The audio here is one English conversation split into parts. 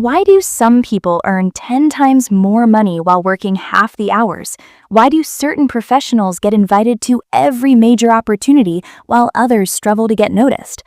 Why do some people earn 10 times more money while working half the hours? Why do certain professionals get invited to every major opportunity while others struggle to get noticed?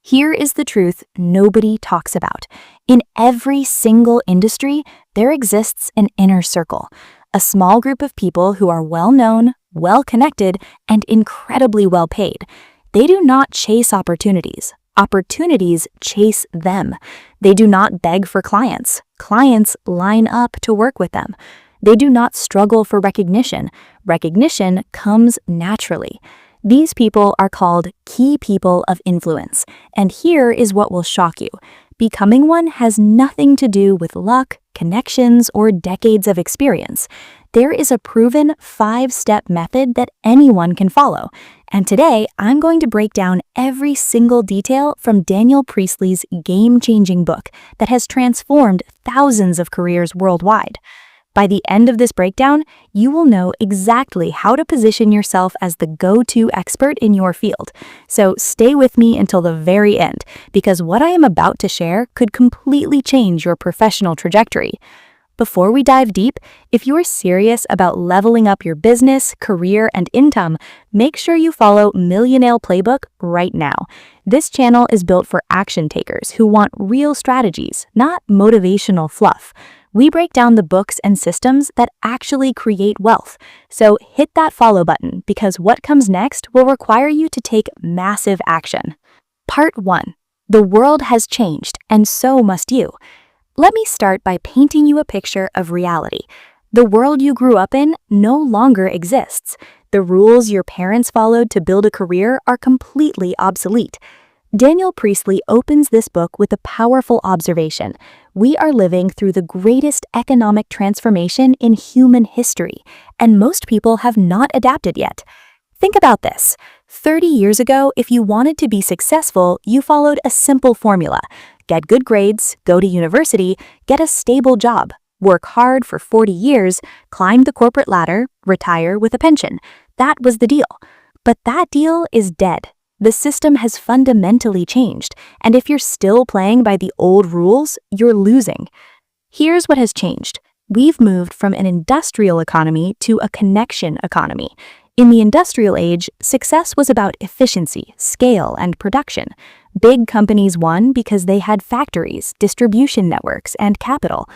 Here is the truth nobody talks about. In every single industry, there exists an inner circle, a small group of people who are well-known, well-connected, and incredibly well-paid. They do not chase opportunities. Opportunities chase them. They do not beg for clients. Clients line up to work with them. They do not struggle for recognition. Recognition comes naturally. These people are called key people of influence. And here is what will shock you. Becoming one has nothing to do with luck, connections, or decades of experience. There is a proven 5-step method that anyone can follow. And today, I'm going to break down every single detail from Daniel Priestley's game-changing book that has transformed thousands of careers worldwide. By the end of this breakdown, you will know exactly how to position yourself as the go-to expert in your field. So stay with me until the very end, because what I am about to share could completely change your professional trajectory. Before we dive deep, if you're serious about leveling up your business, career, and income, make sure you follow Millionaire Playbook right now. This channel is built for action takers who want real strategies, not motivational fluff. We break down the books and systems that actually create wealth. So hit that follow button because what comes next will require you to take massive action. Part 1. The world has changed, and so must you. Let me start by painting you a picture of reality. The world you grew up in no longer exists. The rules your parents followed to build a career are completely obsolete. Daniel Priestley opens this book with a powerful observation. We are living through the greatest economic transformation in human history, and most people have not adapted yet. Think about this. 30 years ago, if you wanted to be successful, you followed a simple formula. Get good grades, go to university, get a stable job, work hard for 40 years, climb the corporate ladder, retire with a pension. That was the deal. But that deal is dead. The system has fundamentally changed, and if you're still playing by the old rules, you're losing. Here's what has changed. We've moved from an industrial economy to a connection economy. In the industrial age, success was about efficiency, scale, and production. Big companies won because they had factories, distribution networks, and capital.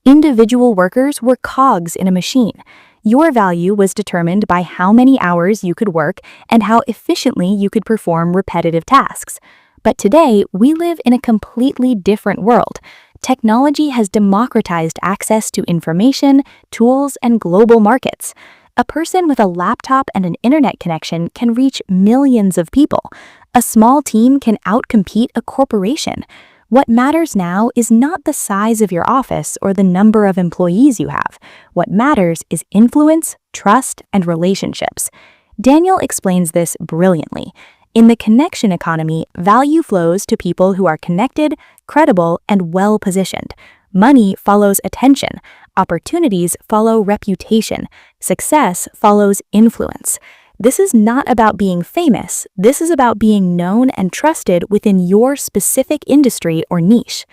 Individual workers were cogs in a machine. Your value was determined by how many hours you could work and how efficiently you could perform repetitive tasks. But today, we live in a completely different world. Technology has democratized access to information, tools, and global markets. A person with a laptop and an internet connection can reach millions of people. A small team can outcompete a corporation. What matters now is not the size of your office or the number of employees you have. What matters is influence, trust, and relationships. Daniel explains this brilliantly. In the connection economy, value flows to people who are connected, credible, and well-positioned. Money follows attention. Opportunities follow reputation. Success follows influence. This is not about being famous. This is about being known and trusted within your specific industry or niche.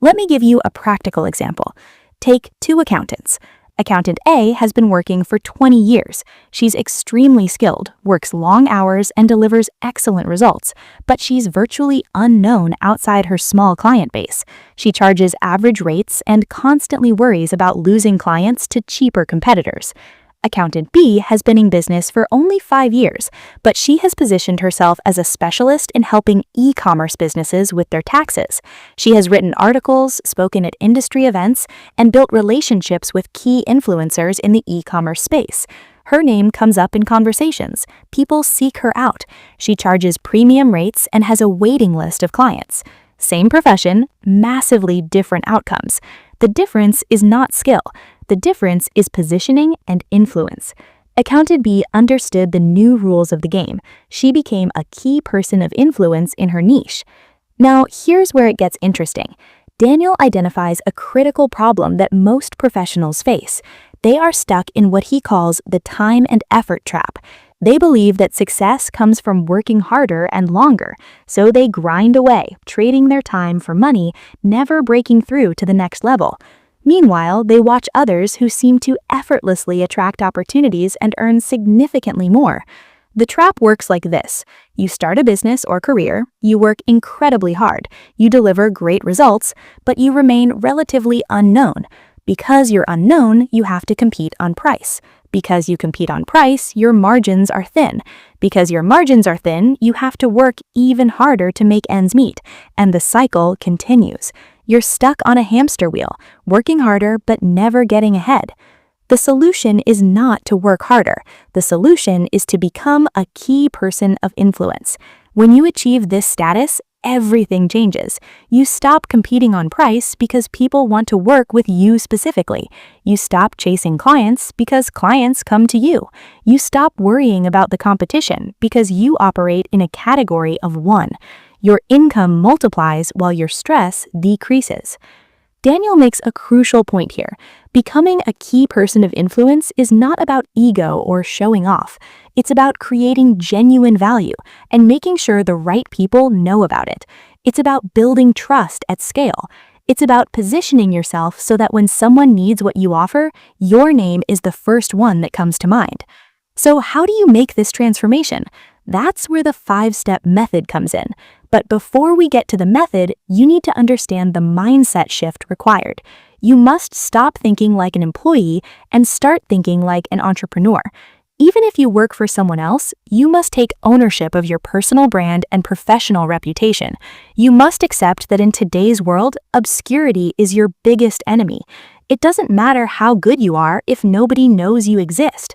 Let me give you a practical example. Take 2 accountants. Accountant A has been working for 20 years. She's extremely skilled, works long hours, and delivers excellent results, but she's virtually unknown outside her small client base. She charges average rates and constantly worries about losing clients to cheaper competitors. Accountant B has been in business for only 5 years, but she has positioned herself as a specialist in helping e-commerce businesses with their taxes. She has written articles, spoken at industry events, and built relationships with key influencers in the e-commerce space. Her name comes up in conversations. People seek her out. She charges premium rates and has a waiting list of clients. Same profession, massively different outcomes. The difference is not skill. The difference is positioning and influence. Accountant B understood the new rules of the game. She became a key person of influence in her niche. Now, here's where it gets interesting. Daniel identifies a critical problem that most professionals face. They are stuck in what he calls the time and effort trap. They believe that success comes from working harder and longer, so they grind away, trading their time for money, never breaking through to the next level. Meanwhile, they watch others who seem to effortlessly attract opportunities and earn significantly more. The trap works like this. You start a business or career, you work incredibly hard, you deliver great results, but you remain relatively unknown. Because you're unknown, you have to compete on price. Because you compete on price, your margins are thin. Because your margins are thin, you have to work even harder to make ends meet, and the cycle continues. You're stuck on a hamster wheel, working harder but never getting ahead. The solution is not to work harder. The solution is to become a key person of influence. When you achieve this status, everything changes. You stop competing on price because people want to work with you specifically. You stop chasing clients because clients come to you. You stop worrying about the competition because you operate in a category of one. Your income multiplies while your stress decreases. Daniel makes a crucial point here. Becoming a key person of influence is not about ego or showing off. It's about creating genuine value and making sure the right people know about it. It's about building trust at scale. It's about positioning yourself so that when someone needs what you offer, your name is the first one that comes to mind. So how do you make this transformation? That's where the 5-step method comes in. But before we get to the method, you need to understand the mindset shift required. You must stop thinking like an employee and start thinking like an entrepreneur. Even if you work for someone else, you must take ownership of your personal brand and professional reputation. You must accept that in today's world, obscurity is your biggest enemy. It doesn't matter how good you are if nobody knows you exist.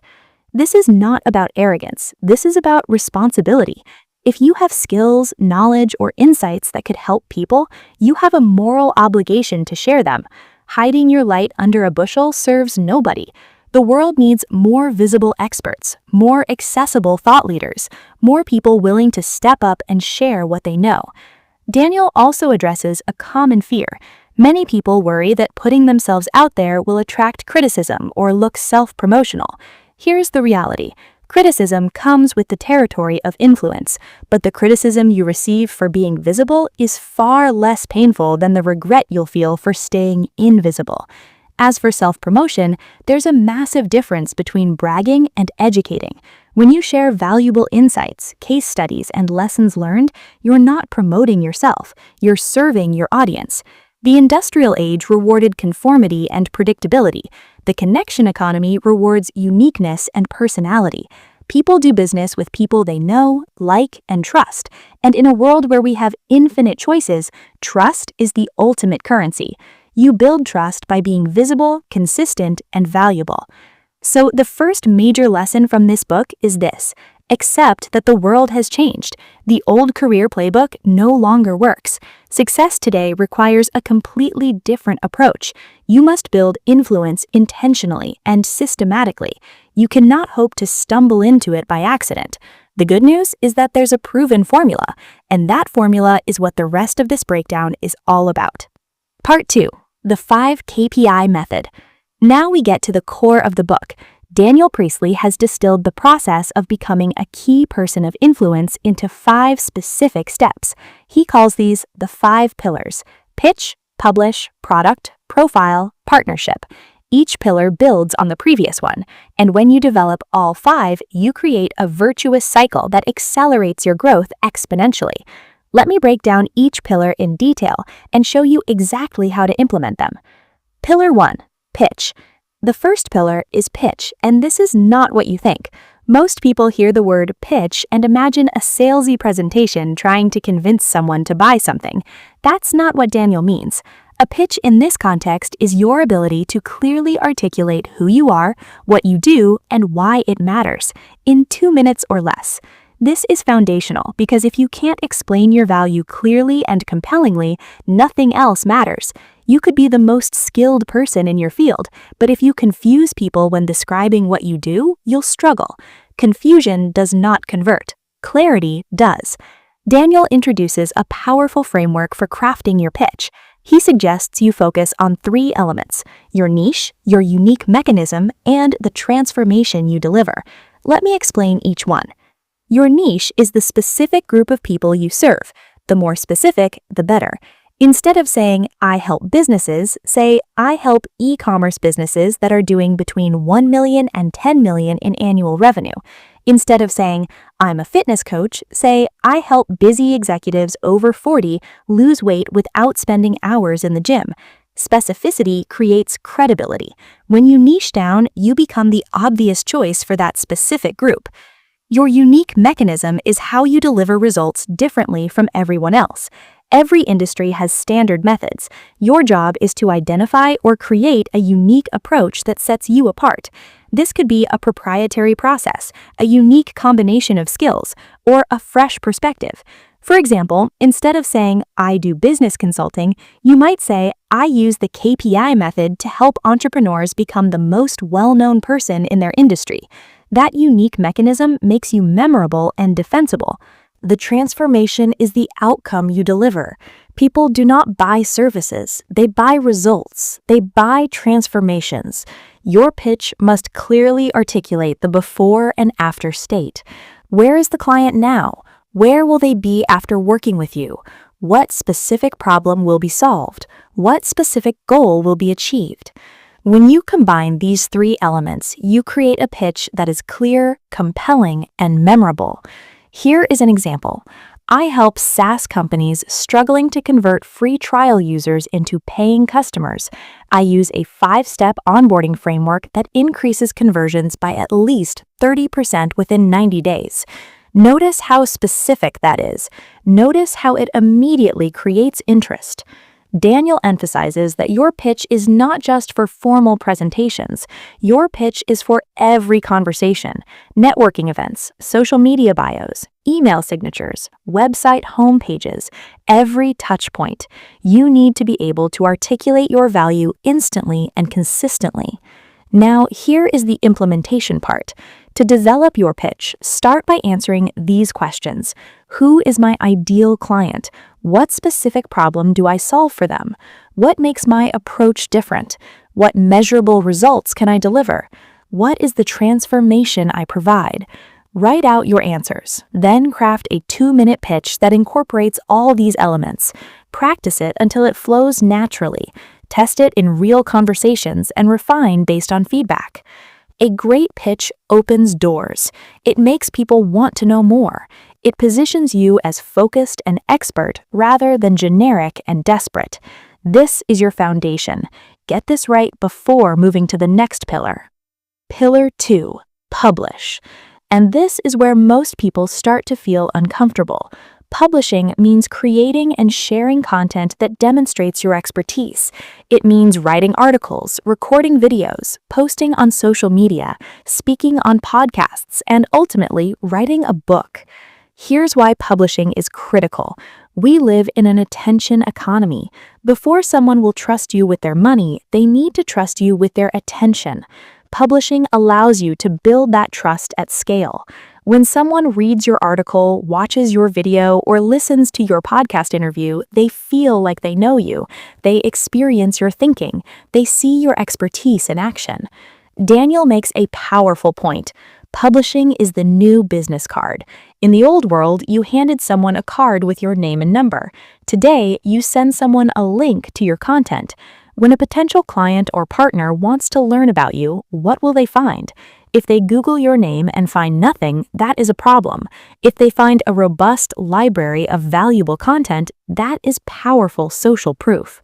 This is not about arrogance. This is about responsibility. If you have skills, knowledge, or insights that could help people, you have a moral obligation to share them. Hiding your light under a bushel serves nobody. The world needs more visible experts, more accessible thought leaders, more people willing to step up and share what they know. Daniel also addresses a common fear. Many people worry that putting themselves out there will attract criticism or look self-promotional. Here's the reality. Criticism comes with the territory of influence, but the criticism you receive for being visible is far less painful than the regret you'll feel for staying invisible. As for self-promotion, there's a massive difference between bragging and educating. When you share valuable insights, case studies, and lessons learned, you're not promoting yourself, you're serving your audience. The industrial age rewarded conformity and predictability. The connection economy rewards uniqueness and personality. People do business with people they know, like, and trust. And in a world where we have infinite choices, trust is the ultimate currency. You build trust by being visible, consistent, and valuable. So the first major lesson from this book is this: accept that the world has changed. The old career playbook no longer works. Success today requires a completely different approach. You must build influence intentionally and systematically. You cannot hope to stumble into it by accident. The good news is that there's a proven formula, and that formula is what the rest of this breakdown is all about. Part 2. The 5 KPI method. Now we get to the core of the book. Daniel Priestley has distilled the process of becoming a key person of influence into 5 specific steps. He calls these the 5 pillars: pitch, publish, product, profile, partnership. Each pillar builds on the previous one, and when you develop all 5, you create a virtuous cycle that accelerates your growth exponentially. Let me break down each pillar in detail and show you exactly how to implement them. Pillar 1. Pitch. The first pillar is pitch, and this is not what you think. Most people hear the word pitch and imagine a salesy presentation trying to convince someone to buy something. That's not what Daniel means. A pitch in this context is your ability to clearly articulate who you are, what you do, and why it matters, in 2 minutes or less. This is foundational because if you can't explain your value clearly and compellingly, nothing else matters. You could be the most skilled person in your field, but if you confuse people when describing what you do, you'll struggle. Confusion does not convert. Clarity does. Daniel introduces a powerful framework for crafting your pitch. He suggests you focus on 3 elements: your niche, your unique mechanism, and the transformation you deliver. Let me explain each one. Your niche is the specific group of people you serve. The more specific, the better. Instead of saying, I help businesses, say, I help e-commerce businesses that are doing between 1 million and 10 million in annual revenue. Instead of saying, I'm a fitness coach, say, I help busy executives over 40 lose weight without spending hours in the gym. Specificity creates credibility. When you niche down, you become the obvious choice for that specific group. Your unique mechanism is how you deliver results differently from everyone else. Every industry has standard methods. Your job is to identify or create a unique approach that sets you apart. This could be a proprietary process, a unique combination of skills, or a fresh perspective. For example, instead of saying, I do business consulting, you might say, I use the KPI method to help entrepreneurs become the most well-known person in their industry. That unique mechanism makes you memorable and defensible. The transformation is the outcome you deliver. People do not buy services, they buy results. They buy transformations. Your pitch must clearly articulate the before and after state. Where is the client now? Where will they be after working with you? What specific problem will be solved? What specific goal will be achieved? When you combine these three elements, you create a pitch that is clear, compelling, and memorable. Here is an example. I help SaaS companies struggling to convert free trial users into paying customers. I use a 5-step onboarding framework that increases conversions by at least 30% within 90 days. Notice how specific that is. Notice how it immediately creates interest. Daniel emphasizes that your pitch is not just for formal presentations. Your pitch is for every conversation, networking events, social media bios, email signatures, website homepages, every touch point. You need to be able to articulate your value instantly and consistently. Now, here is the implementation part. To develop your pitch, start by answering these questions. Who is my ideal client? What specific problem do I solve for them? What makes my approach different? What measurable results can I deliver? What is the transformation I provide? Write out your answers, then craft a 2-minute pitch that incorporates all these elements. Practice it until it flows naturally. Test it in real conversations and refine based on feedback. A great pitch opens doors. It makes people want to know more. It positions you as focused and expert rather than generic and desperate. This is your foundation. Get this right before moving to the next pillar. Pillar 2, publish. And this is where most people start to feel uncomfortable. Publishing means creating and sharing content that demonstrates your expertise. It means writing articles, recording videos, posting on social media, speaking on podcasts, and ultimately writing a book. Here's why publishing is critical. We live in an attention economy. Before someone will trust you with their money, they need to trust you with their attention. Publishing allows you to build that trust at scale. When someone reads your article, watches your video, or listens to your podcast interview, they feel like they know you. They experience your thinking. They see your expertise in action. Daniel makes a powerful point. Publishing is the new business card. In the old world, you handed someone a card with your name and number. Today, you send someone a link to your content. When a potential client or partner wants to learn about you, what will they find? If they Google your name and find nothing, that is a problem. If they find a robust library of valuable content, that is powerful social proof.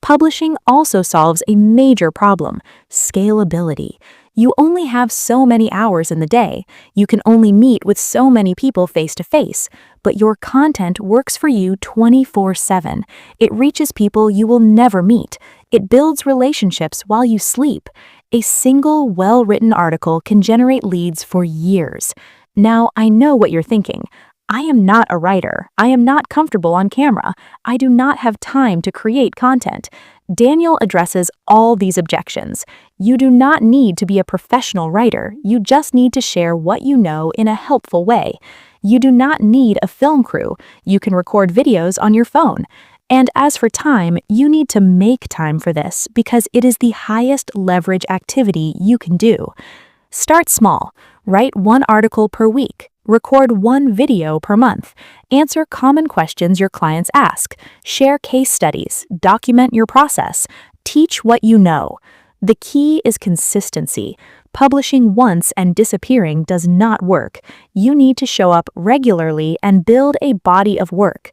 Publishing also solves a major problem: scalability. You only have so many hours in the day. You can only meet with so many people face to face, but your content works for you 24/7. It reaches people you will never meet. It builds relationships while you sleep. A single well-written article can generate leads for years. Now, I know what you're thinking. I am not a writer. I am not comfortable on camera. I do not have time to create content. Daniel addresses all these objections. You do not need to be a professional writer. You just need to share what you know in a helpful way. You do not need a film crew. You can record videos on your phone. And as for time, you need to make time for this because it is the highest leverage activity you can do. Start small. Write one article per week. Record one video per month. Answer common questions your clients ask. Share case studies. Document your process. Teach what you know. The key is consistency. Publishing once and disappearing does not work. You need to show up regularly and build a body of work.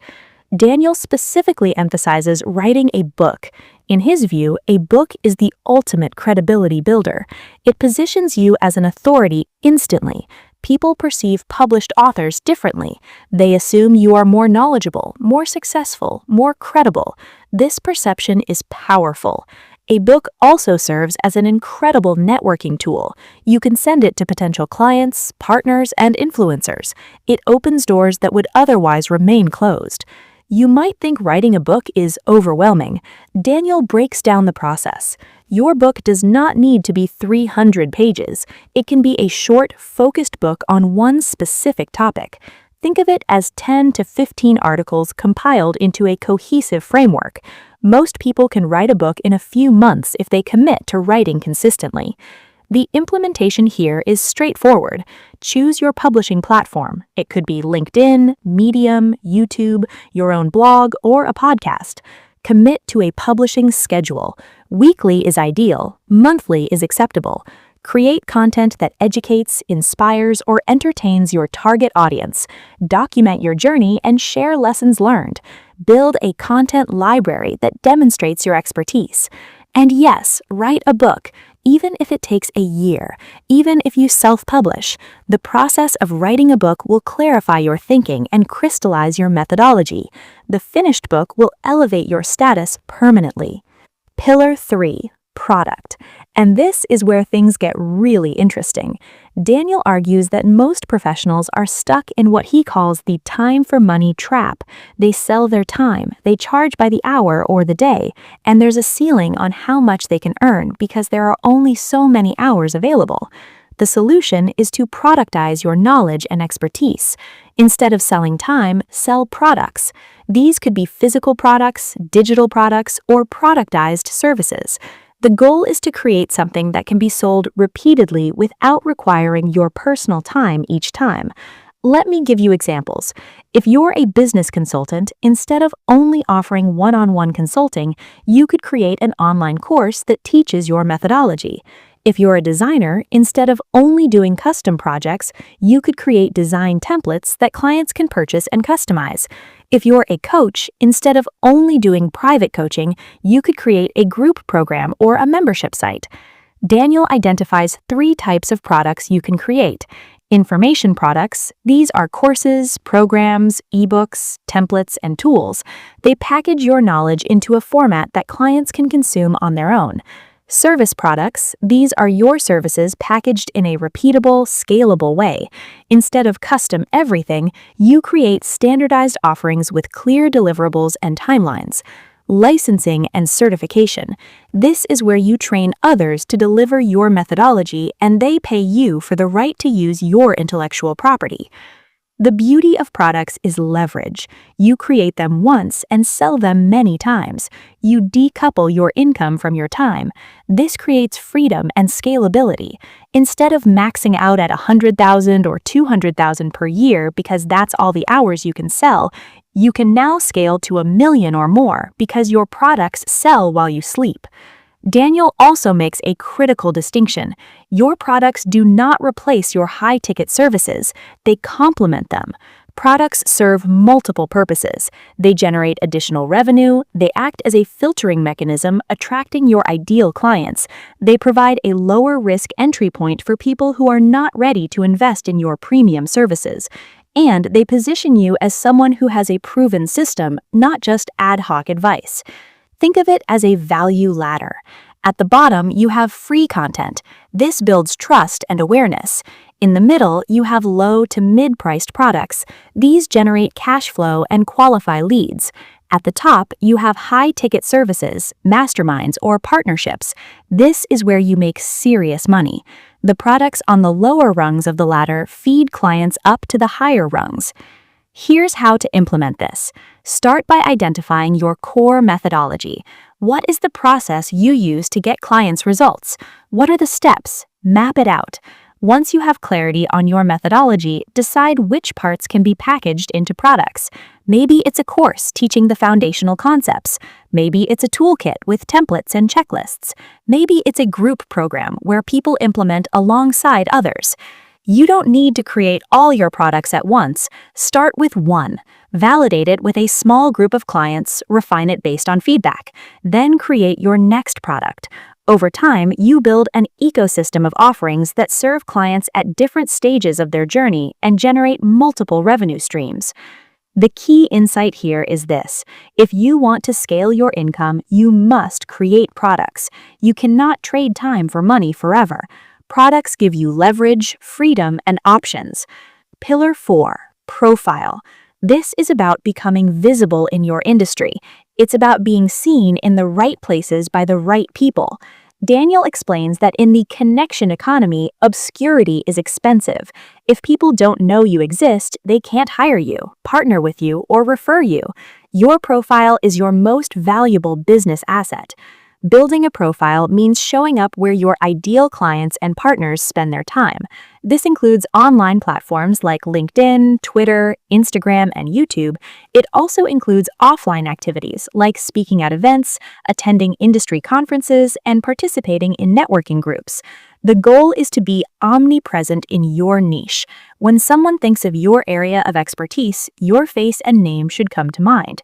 Daniel specifically emphasizes writing a book. In his view, a book is the ultimate credibility builder. It positions you as an authority instantly. People perceive published authors differently. They assume you are more knowledgeable, more successful, more credible. This perception is powerful. A book also serves as an incredible networking tool. You can send it to potential clients, partners, and influencers. It opens doors that would otherwise remain closed. You might think writing a book is overwhelming. Daniel breaks down the process. Your book does not need to be 300 pages. It can be a short, focused book on one specific topic. Think of it as 10 to 15 articles compiled into a cohesive framework. Most people can write a book in a few months if they commit to writing consistently. The implementation here is straightforward. Choose your publishing platform. It could be LinkedIn, Medium, YouTube, your own blog, or a podcast. Commit to a publishing schedule. Weekly is ideal. Monthly is acceptable. Create content that educates, inspires, or entertains your target audience. Document your journey and share lessons learned. Build a content library that demonstrates your expertise. And yes, write a book. Even if it takes a year, even if you self-publish, the process of writing a book will clarify your thinking and crystallize your methodology. The finished book will elevate your status permanently. Pillar 3. Product. And this is where things get really interesting. Daniel argues that most professionals are stuck in what he calls the time for money trap. They sell their time, they charge by the hour or the day, and there's a ceiling on how much they can earn because there are only so many hours available. The solution is to productize your knowledge and expertise. Instead of selling time, sell products. These could be physical products, digital products, or productized services. The goal is to create something that can be sold repeatedly without requiring your personal time each time. Let me give you examples. If you're a business consultant, instead of only offering one-on-one consulting, you could create an online course that teaches your methodology. If you're a designer, instead of only doing custom projects, you could create design templates that clients can purchase and customize. If you're a coach, instead of only doing private coaching, you could create a group program or a membership site. Daniel identifies 3 types of products you can create. Information products, these are courses, programs, ebooks, templates, and tools. They package your knowledge into a format that clients can consume on their own. Service products, these are your services packaged in a repeatable, scalable way. Instead of custom everything, you create standardized offerings with clear deliverables and timelines. Licensing and certification. This is where you train others to deliver your methodology and they pay you for the right to use your intellectual property. The beauty of products is leverage. You create them once and sell them many times. You decouple your income from your time. This creates freedom and scalability. Instead of maxing out at $100,000 or $200,000 per year because that's all the hours you can sell, you can now scale to $1 million or more because your products sell while you sleep. Daniel also makes a critical distinction. Your products do not replace your high-ticket services. They complement them. Products serve multiple purposes. They generate additional revenue. They act as a filtering mechanism, attracting your ideal clients. They provide a lower-risk entry point for people who are not ready to invest in your premium services. And they position you as someone who has a proven system, not just ad hoc advice. Think of it as a value ladder. At the bottom, you have free content. This builds trust and awareness. In the middle, you have low to mid-priced products. These generate cash flow and qualify leads. At the top, you have high-ticket services, masterminds, or partnerships. This is where you make serious money. The products on the lower rungs of the ladder feed clients up to the higher rungs. Here's how to implement this. Start by identifying your core methodology. What is the process you use to get clients results? What are the steps? Map it out. Once you have clarity on your methodology, decide which parts can be packaged into products. Maybe it's a course teaching the foundational concepts. Maybe it's a toolkit with templates and checklists. Maybe it's a group program where people implement alongside others. You don't need to create all your products at once. Start with one. Validate it with a small group of clients, refine it based on feedback. Then create your next product. Over time, you build an ecosystem of offerings that serve clients at different stages of their journey and generate multiple revenue streams. The key insight here is this: if you want to scale your income, you must create products. You cannot trade time for money forever. Products give you leverage, freedom, and options. Pillar 4, profile. This is about becoming visible in your industry. It's about being seen in the right places by the right people. Daniel explains that in the connection economy, obscurity is expensive. If people don't know you exist, they can't hire you, partner with you, or refer you. Your profile is your most valuable business asset. Building a profile means showing up where your ideal clients and partners spend their time. This includes online platforms like LinkedIn, Twitter, Instagram, and YouTube. It also includes offline activities like speaking at events, attending industry conferences, and participating in networking groups. The goal is to be omnipresent in your niche. When someone thinks of your area of expertise, your face and name should come to mind.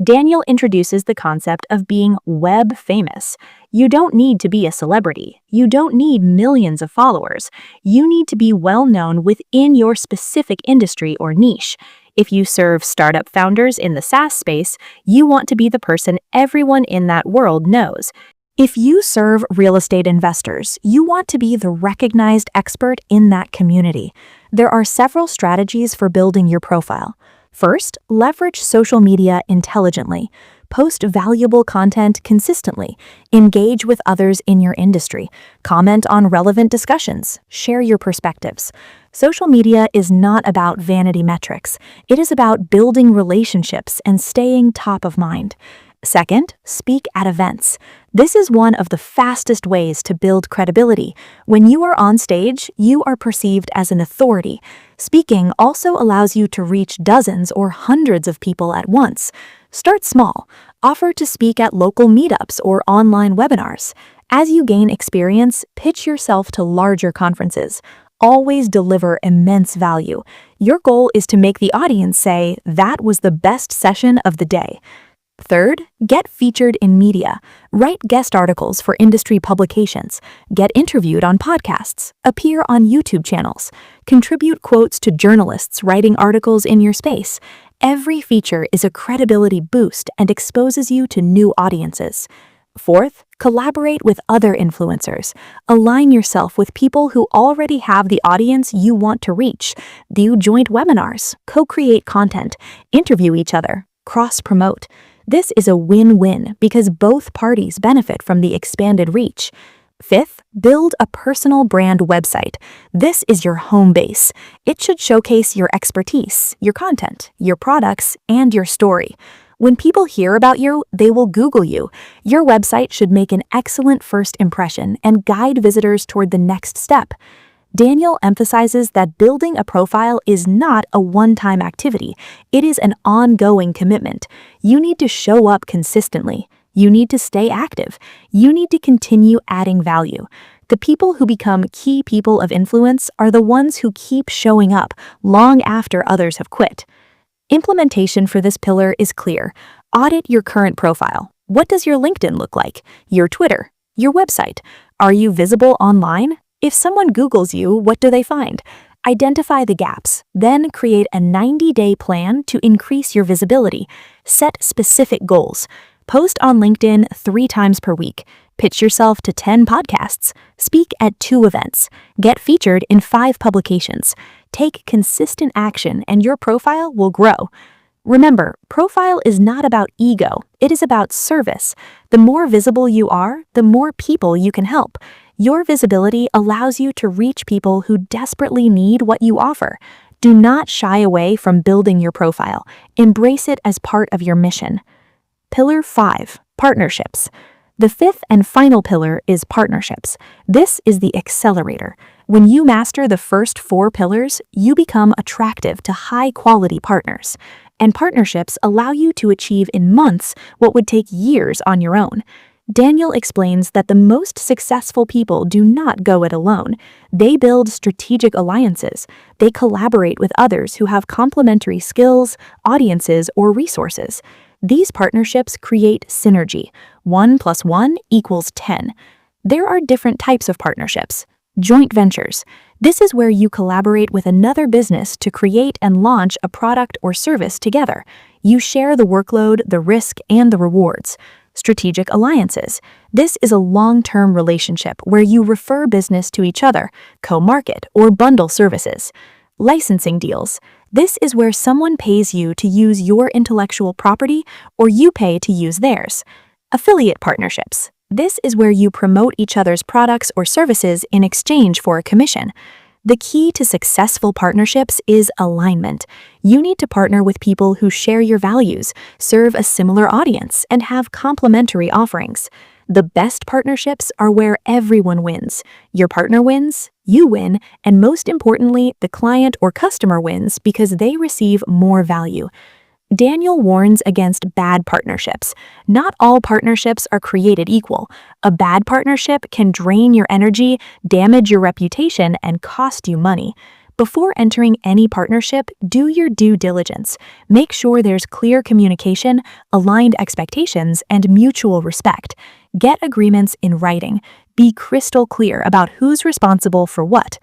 Daniel introduces the concept of being web famous. You don't need to be a celebrity. You don't need millions of followers. You need to be well known within your specific industry or niche. If you serve startup founders in the SaaS space, you want to be the person everyone in that world knows. If you serve real estate investors, you want to be the recognized expert in that community. There are several strategies for building your profile. First, leverage social media intelligently. Post valuable content consistently. Engage with others in your industry. Comment on relevant discussions. Share your perspectives. Social media is not about vanity metrics. It is about building relationships and staying top of mind. Second, speak at events. This is one of the fastest ways to build credibility. When you are on stage, you are perceived as an authority. Speaking also allows you to reach dozens or hundreds of people at once. Start small. Offer to speak at local meetups or online webinars. As you gain experience, pitch yourself to larger conferences. Always deliver immense value. Your goal is to make the audience say, "That was the best session of the day." Third, get featured in media. Write guest articles for industry publications. Get interviewed on podcasts. Appear on YouTube channels. Contribute quotes to journalists writing articles in your space. Every feature is a credibility boost and exposes you to new audiences. Fourth, collaborate with other influencers. Align yourself with people who already have the audience you want to reach. Do joint webinars, co-create content, interview each other, cross-promote. This is a win-win because both parties benefit from the expanded reach. Fifth, build a personal brand website. This is your home base. It should showcase your expertise, your content, your products, and your story. When people hear about you, they will Google you. Your website should make an excellent first impression and guide visitors toward the next step. Daniel emphasizes that building a profile is not a one-time activity. It is an ongoing commitment. You need to show up consistently. You need to stay active. You need to continue adding value. The people who become key people of influence are the ones who keep showing up long after others have quit. Implementation for this pillar is clear. Audit your current profile. What does your LinkedIn look like? Your Twitter? Your website? Are you visible online? If someone Googles you, what do they find? Identify the gaps, then create a 90-day plan to increase your visibility. Set specific goals. Post on LinkedIn 3 times per week. Pitch yourself to 10 podcasts. Speak at 2 events. Get featured in 5 publications. Take consistent action and your profile will grow. Remember, profile is not about ego. It is about service. The more visible you are, the more people you can help. Your visibility allows you to reach people who desperately need what you offer. Do not shy away from building your profile. Embrace it as part of your mission. Pillar 5, partnerships. The fifth and final pillar is partnerships. This is the accelerator. When you master the first four pillars, you become attractive to high-quality partners. And partnerships allow you to achieve in months what would take years on your own. Daniel explains that the most successful people do not go it alone. They build strategic alliances. They collaborate with others who have complementary skills, audiences, or resources. These partnerships create synergy. 1 + 1 = 10. There are different types of partnerships. Joint ventures. This is where you collaborate with another business to create and launch a product or service together. You share the workload, the risk, and the rewards. Strategic alliances. This is a long-term relationship where you refer business to each other, co-market, or bundle services. Licensing deals. This is where someone pays you to use your intellectual property or you pay to use theirs. Affiliate partnerships. This is where you promote each other's products or services in exchange for a commission. The key to successful partnerships is alignment. You need to partner with people who share your values, serve a similar audience, and have complementary offerings. The best partnerships are where everyone wins. Your partner wins, you win, and most importantly, the client or customer wins because they receive more value. Daniel warns against bad partnerships. Not all partnerships are created equal. A bad partnership can drain your energy, damage your reputation, and cost you money. Before entering any partnership, do your due diligence. Make sure there's clear communication, aligned expectations, and mutual respect. Get agreements in writing. Be crystal clear about who's responsible for what.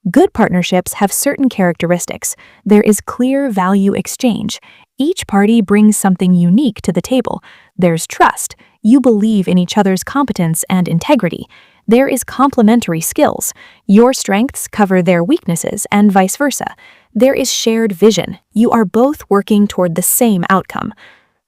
Good partnerships have certain characteristics. There is clear value exchange. Each party brings something unique to the table. There's trust. You believe in each other's competence and integrity. There is complementary skills. Your strengths cover their weaknesses and vice versa. There is shared vision. You are both working toward the same outcome.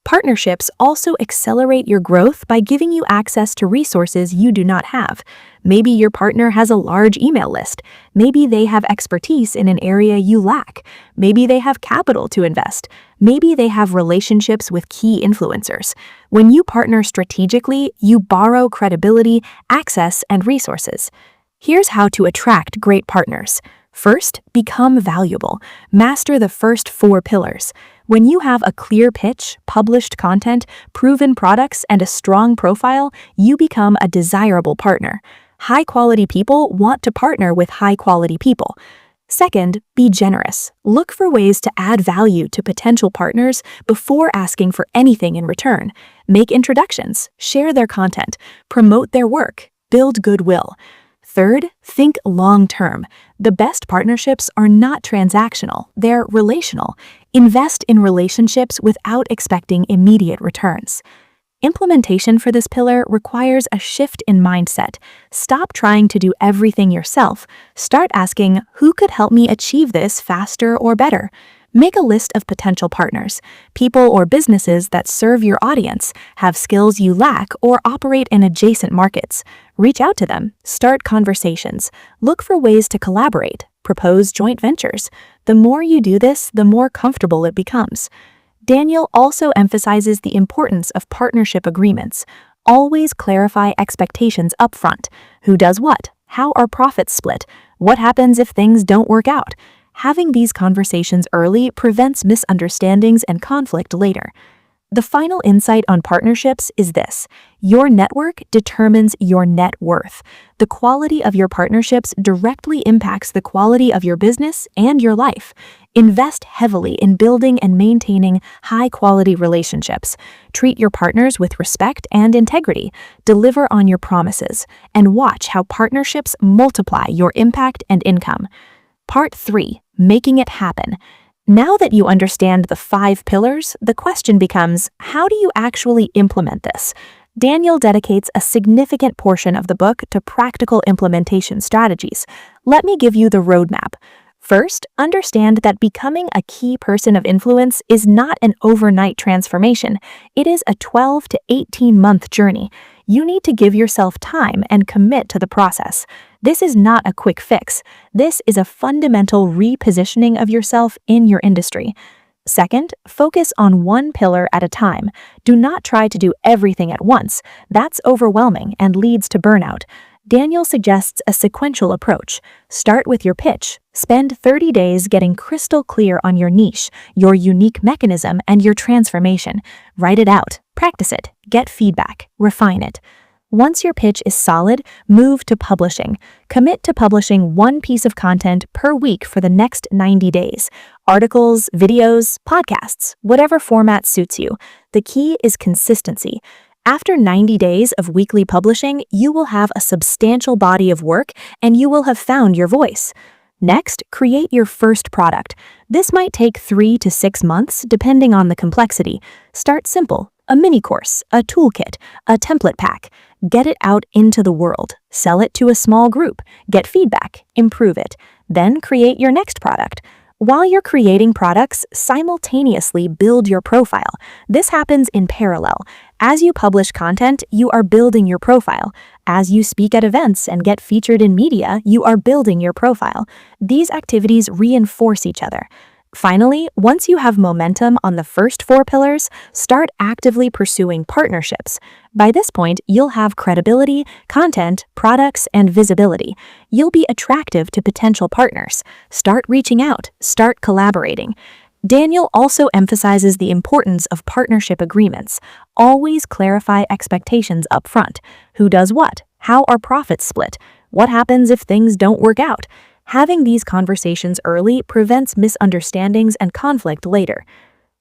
Partnerships also accelerate your growth by giving you access to resources you do not have. Maybe your partner has a large email list. Maybe they have expertise in an area you lack. Maybe they have capital to invest. Maybe they have relationships with key influencers. When you partner strategically, you borrow credibility, access, and resources. Here's how to attract great partners. First, become valuable. Master the first four pillars. When you have a clear pitch, published content, proven products, and a strong profile, you become a desirable partner. High-quality people want to partner with high-quality people. Second, be generous. Look for ways to add value to potential partners before asking for anything in return. Make introductions, share their content, promote their work, build goodwill. Third, think long-term. The best partnerships are not transactional, they're relational. Invest in relationships without expecting immediate returns. Implementation for this pillar requires a shift in mindset. Stop trying to do everything yourself. Start asking, who could help me achieve this faster or better? Make a list of potential partners, people or businesses that serve your audience, have skills you lack, or operate in adjacent markets. Reach out to them, start conversations, look for ways to collaborate, propose joint ventures. The more you do this, the more comfortable it becomes. Daniel also emphasizes the importance of partnership agreements. Always clarify expectations upfront. Who does what? How are profits split? What happens if things don't work out? Having these conversations early prevents misunderstandings and conflict later. The final insight on partnerships is this: your network determines your net worth. The quality of your partnerships directly impacts the quality of your business and your life. Invest heavily in building and maintaining high-quality relationships. Treat your partners with respect and integrity. Deliver on your promises, and watch how partnerships multiply your impact and income. Part 3. Making it happen. Now that you understand the 5 pillars, the question becomes, how do you actually implement this? Daniel dedicates a significant portion of the book to practical implementation strategies. Let me give you the roadmap. First, understand that becoming a key person of influence is not an overnight transformation. It is a 12 to 18-month journey. You need to give yourself time and commit to the process. This is not a quick fix. This is a fundamental repositioning of yourself in your industry. Second, focus on one pillar at a time. Do not try to do everything at once. That's overwhelming and leads to burnout. Daniel suggests a sequential approach. Start with your pitch. Spend 30 days getting crystal clear on your niche, your unique mechanism, and your transformation. Write it out, practice it, get feedback, refine it. Once your pitch is solid, move to publishing. Commit to publishing one piece of content per week for the next 90 days. Articles, videos, podcasts, whatever format suits you. The key is consistency. After 90 days of weekly publishing, you will have a substantial body of work and you will have found your voice. Next, create your first product. This might take 3 to 6 months, depending on the complexity. Start simple, a mini course, a toolkit, a template pack. Get it out into the world. Sell it to a small group. Get feedback. Improve it. Then create your next product. While you're creating products, simultaneously build your profile. This happens in parallel. As you publish content, you are building your profile. As you speak at events and get featured in media, you are building your profile. These activities reinforce each other. Finally, once you have momentum on the first 4 pillars, start actively pursuing partnerships. By this point, you'll have credibility, content, products, and visibility. You'll be attractive to potential partners. Start reaching out, start collaborating. Daniel also emphasizes the importance of partnership agreements. Always clarify expectations up front. Who does what? How are profits split? What happens if things don't work out? Having these conversations early prevents misunderstandings and conflict later.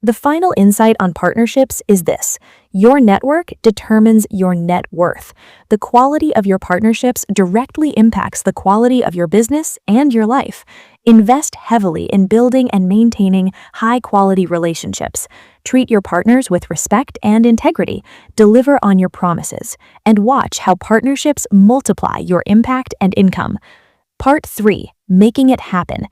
The final insight on partnerships is this: your network determines your net worth. The quality of your partnerships directly impacts the quality of your business and your life. Invest heavily in building and maintaining high-quality relationships. Treat your partners with respect and integrity. Deliver on your promises. And watch how partnerships multiply your impact and income. Part 3. Making it happen.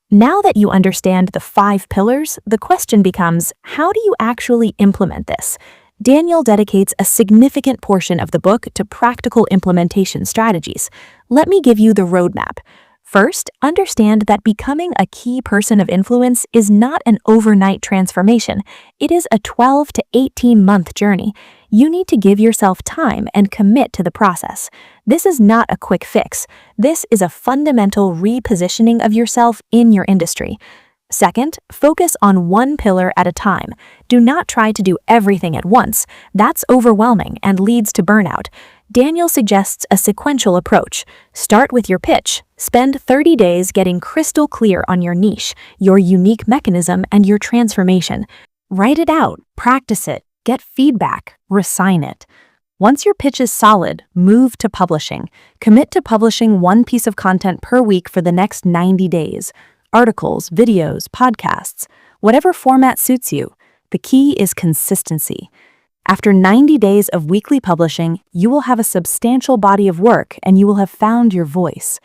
Now that you understand the 5 pillars, the question becomes, how do you actually implement this? Daniel dedicates a significant portion of the book to practical implementation strategies. Let me give you the roadmap. First, understand that becoming a key person of influence is not an overnight transformation. It is a 12 to 18-month journey. You need to give yourself time and commit to the process. This is not a quick fix. This is a fundamental repositioning of yourself in your industry. Second, focus on one pillar at a time. Do not try to do everything at once. That's overwhelming and leads to burnout. Daniel suggests a sequential approach. Start with your pitch. Spend 30 days getting crystal clear on your niche, your unique mechanism, and your transformation. Write it out, practice it, get feedback, refine it. Once your pitch is solid, move to publishing. Commit to publishing one piece of content per week for the next 90 days. Articles, videos, podcasts, whatever format suits you. The key is consistency. After 90 days of weekly publishing, you will have a substantial body of work and you will have found your voice.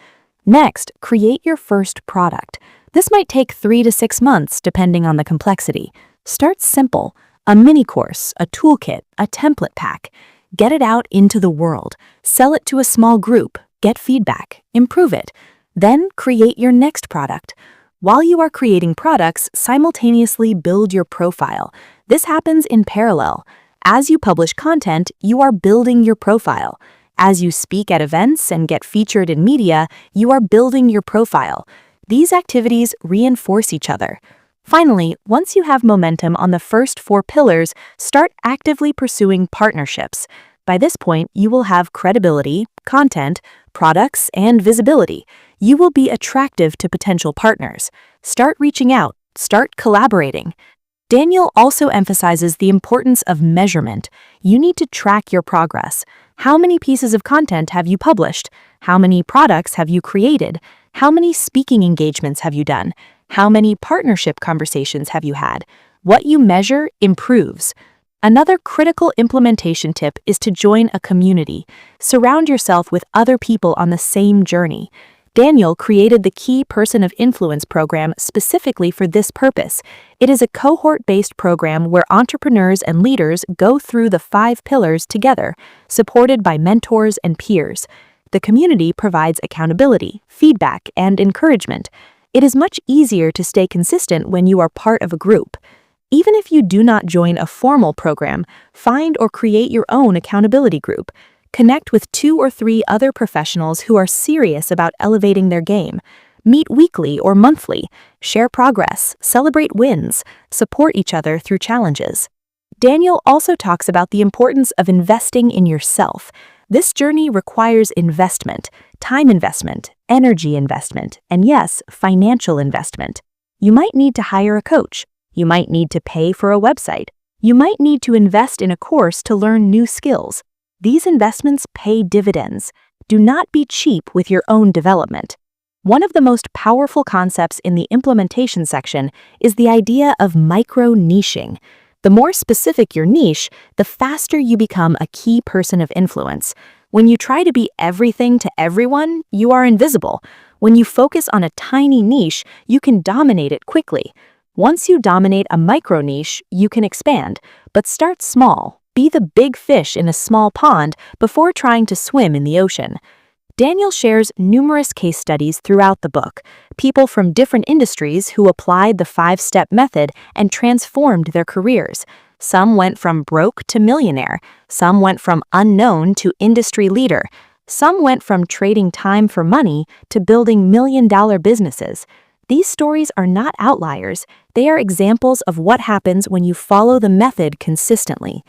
Next, create your first product. This might take 3 to 6 months depending on the complexity. Start simple, a mini course, a toolkit, a template pack. Get it out into the world. Sell it to a small group. Get feedback. Improve it. Then create your next product. While you are creating products, simultaneously build your profile. This happens in parallel. As you publish content, you are building your profile. As you speak at events and get featured in media, you are building your profile. These activities reinforce each other. Finally, once you have momentum on the first 4 pillars, start actively pursuing partnerships. By this point, you will have credibility, content, products, and visibility. You will be attractive to potential partners. Start reaching out. Start collaborating. Daniel also emphasizes the importance of measurement. You need to track your progress. How many pieces of content have you published? How many products have you created? How many speaking engagements have you done? How many partnership conversations have you had? What you measure improves. Another critical implementation tip is to join a community. Surround yourself with other people on the same journey. Daniel created the Key Person of Influence program specifically for this purpose. It is a cohort-based program where entrepreneurs and leaders go through the 5 pillars together, supported by mentors and peers. The community provides accountability, feedback, and encouragement. It is much easier to stay consistent when you are part of a group. Even if you do not join a formal program, find or create your own accountability group. Connect with 2 or 3 other professionals who are serious about elevating their game. Meet weekly or monthly, share progress, celebrate wins, support each other through challenges. Daniel also talks about the importance of investing in yourself. This journey requires investment, time investment, energy investment, and yes, financial investment. You might need to hire a coach. You might need to pay for a website. You might need to invest in a course to learn new skills. These investments pay dividends. Do not be cheap with your own development. One of the most powerful concepts in the implementation section is the idea of micro-niching. The more specific your niche, the faster you become a key person of influence. When you try to be everything to everyone, you are invisible. When you focus on a tiny niche, you can dominate it quickly. Once you dominate a micro-niche, you can expand, but start small. Be the big fish in a small pond before trying to swim in the ocean. Daniel shares numerous case studies throughout the book, people from different industries who applied the 5-step method and transformed their careers. Some went from broke to millionaire, some went from unknown to industry leader, some went from trading time for money to building million-dollar businesses. These stories are not outliers, they are examples of what happens when you follow the method consistently.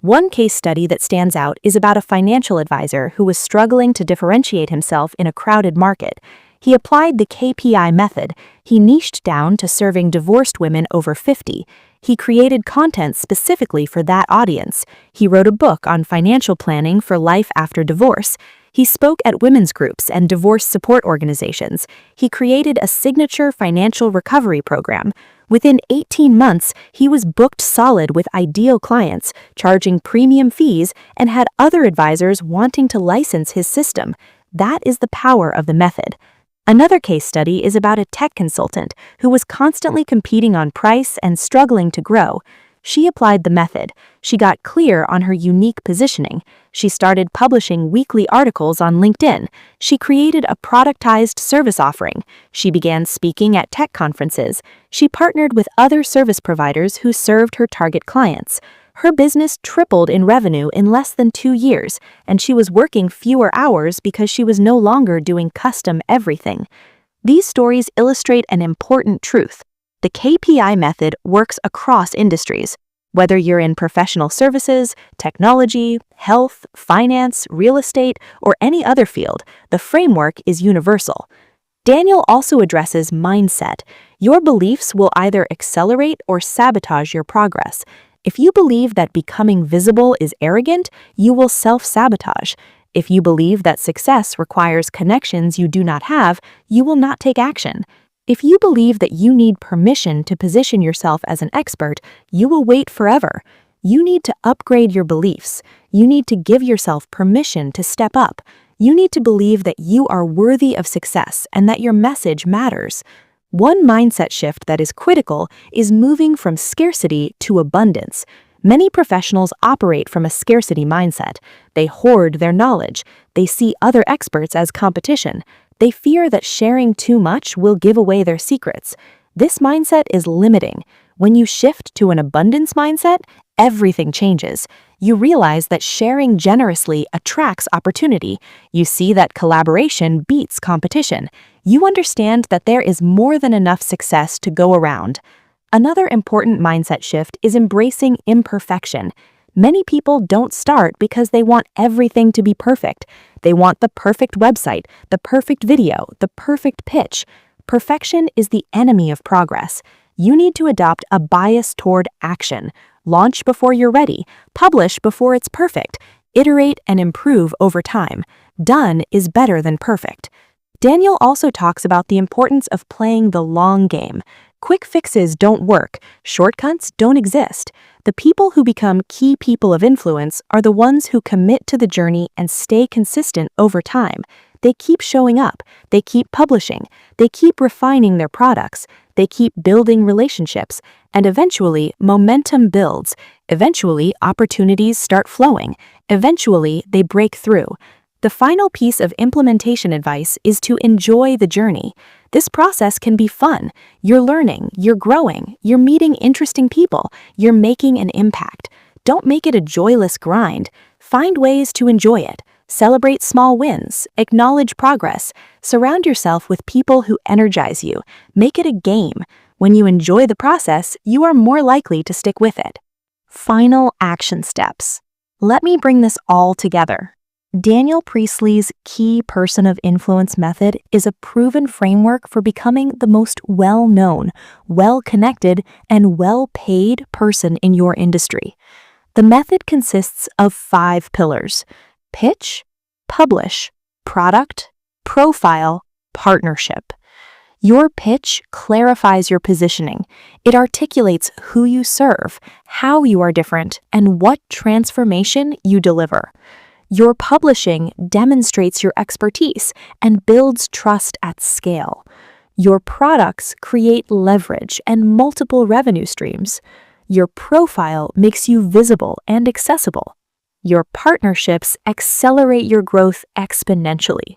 One case study that stands out is about a financial advisor who was struggling to differentiate himself in a crowded market. He applied the KPI method. He niched down to serving divorced women over 50. He created content specifically for that audience. He wrote a book on financial planning for life after divorce. He spoke at women's groups and divorce support organizations. He created a signature financial recovery program. Within 18 months, he was booked solid with ideal clients, charging premium fees, and had other advisors wanting to license his system. That is the power of the method. Another case study is about a tech consultant who was constantly competing on price and struggling to grow. She applied the method. She got clear on her unique positioning. She started publishing weekly articles on LinkedIn. She created a productized service offering. She began speaking at tech conferences. She partnered with other service providers who served her target clients. Her business tripled in revenue in less than 2 years, and she was working fewer hours because she was no longer doing custom everything. These stories illustrate an important truth. The KPI method works across industries. Whether you're in professional services, technology, health, finance, real estate, or any other field, the framework is universal. Daniel also addresses mindset. Your beliefs will either accelerate or sabotage your progress. If you believe that becoming visible is arrogant, you will self-sabotage. If you believe that success requires connections you do not have, you will not take action. If you believe that you need permission to position yourself as an expert, you will wait forever. You need to upgrade your beliefs. You need to give yourself permission to step up. You need to believe that you are worthy of success and that your message matters. One mindset shift that is critical is moving from scarcity to abundance. Many professionals operate from a scarcity mindset. They hoard their knowledge. They see other experts as competition. They fear that sharing too much will give away their secrets. This mindset is limiting. When you shift to an abundance mindset, everything changes. You realize that sharing generously attracts opportunity. You see that collaboration beats competition. You understand that there is more than enough success to go around. Another important mindset shift is embracing imperfection. Many people don't start because they want everything to be perfect. They want the perfect website, the perfect video, the perfect pitch. Perfection is the enemy of progress. You need to adopt a bias toward action. Launch before you're ready. Publish before it's perfect. Iterate and improve over time. Done is better than perfect. Daniel also talks about the importance of playing the long game. Quick fixes don't work. Shortcuts don't exist. The people who become key people of influence are the ones who commit to the journey and stay consistent over time. They keep showing up. They keep publishing. They keep refining their products. They keep building relationships. And eventually, momentum builds. Eventually, opportunities start flowing. Eventually, they break through. The final piece of implementation advice is to enjoy the journey. This process can be fun. You're learning, you're growing, you're meeting interesting people, you're making an impact. Don't make it a joyless grind. Find ways to enjoy it. Celebrate small wins, acknowledge progress, surround yourself with people who energize you. Make it a game. When you enjoy the process, you are more likely to stick with it. Final action steps. Let me bring this all together. Daniel Priestley's key person of influence method is a proven framework for becoming the most well-known, well-connected, and well-paid person in your industry. The method consists of 5 pillars: pitch, publish, product, profile, partnership. Your pitch clarifies your positioning. It articulates who you serve, how you are different, and what transformation you deliver. Your publishing demonstrates your expertise and builds trust at scale. Your products create leverage and multiple revenue streams. Your profile makes you visible and accessible. Your partnerships accelerate your growth exponentially.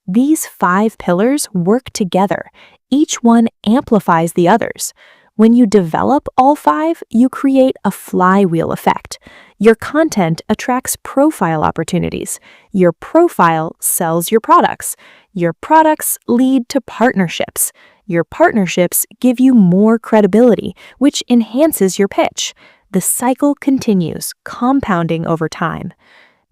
These 5 pillars work together. Each one amplifies the others. When you develop all 5, you create a flywheel effect. Your content attracts profile opportunities. Your profile sells your products. Your products lead to partnerships. Your partnerships give you more credibility, which enhances your pitch. The cycle continues, compounding over time.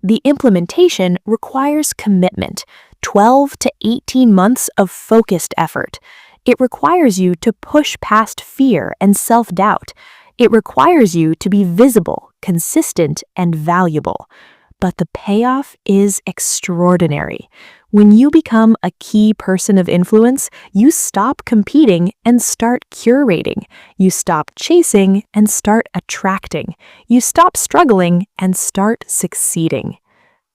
The implementation requires commitment, 12 to 18 months of focused effort. It requires you to push past fear and self-doubt. It requires you to be visible, consistent, and valuable. But the payoff is extraordinary. When you become a key person of influence, you stop competing and start curating. You stop chasing and start attracting. You stop struggling and start succeeding.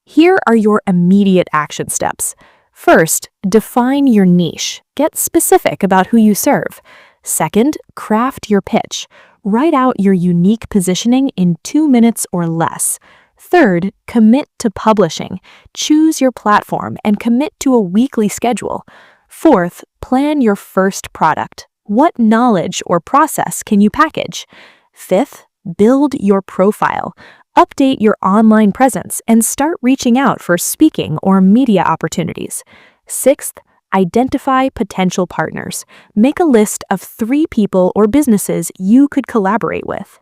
Here are your immediate action steps. First, define your niche. Get specific about who you serve. Second, craft your pitch. Write out your unique positioning in 2 minutes or less. Third, commit to publishing. Choose your platform and commit to a weekly schedule. Fourth, plan your first product. What knowledge or process can you package? Fifth, build your profile. Update your online presence and start reaching out for speaking or media opportunities. Sixth, identify potential partners. Make a list of 3 people or businesses you could collaborate with.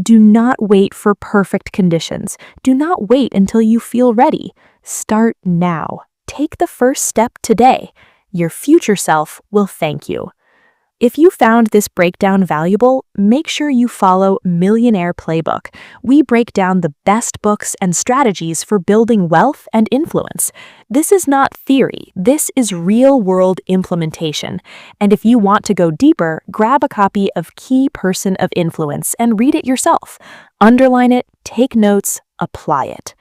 Do not wait for perfect conditions. Do not wait until you feel ready. Start now. Take the first step today. Your future self will thank you. If you found this breakdown valuable, make sure you follow Millionaire Playbook. We break down the best books and strategies for building wealth and influence. This is not theory. This is real-world implementation. And if you want to go deeper, grab a copy of Key Person of Influence and read it yourself. Underline it, take notes, apply it.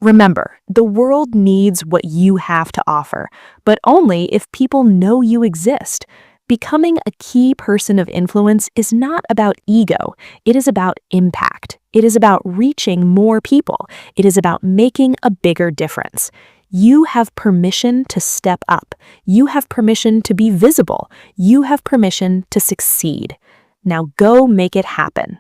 Remember, the world needs what you have to offer, but only if people know you exist. Becoming a key person of influence is not about ego. It is about impact. It is about reaching more people. It is about making a bigger difference. You have permission to step up. You have permission to be visible. You have permission to succeed. Now go make it happen.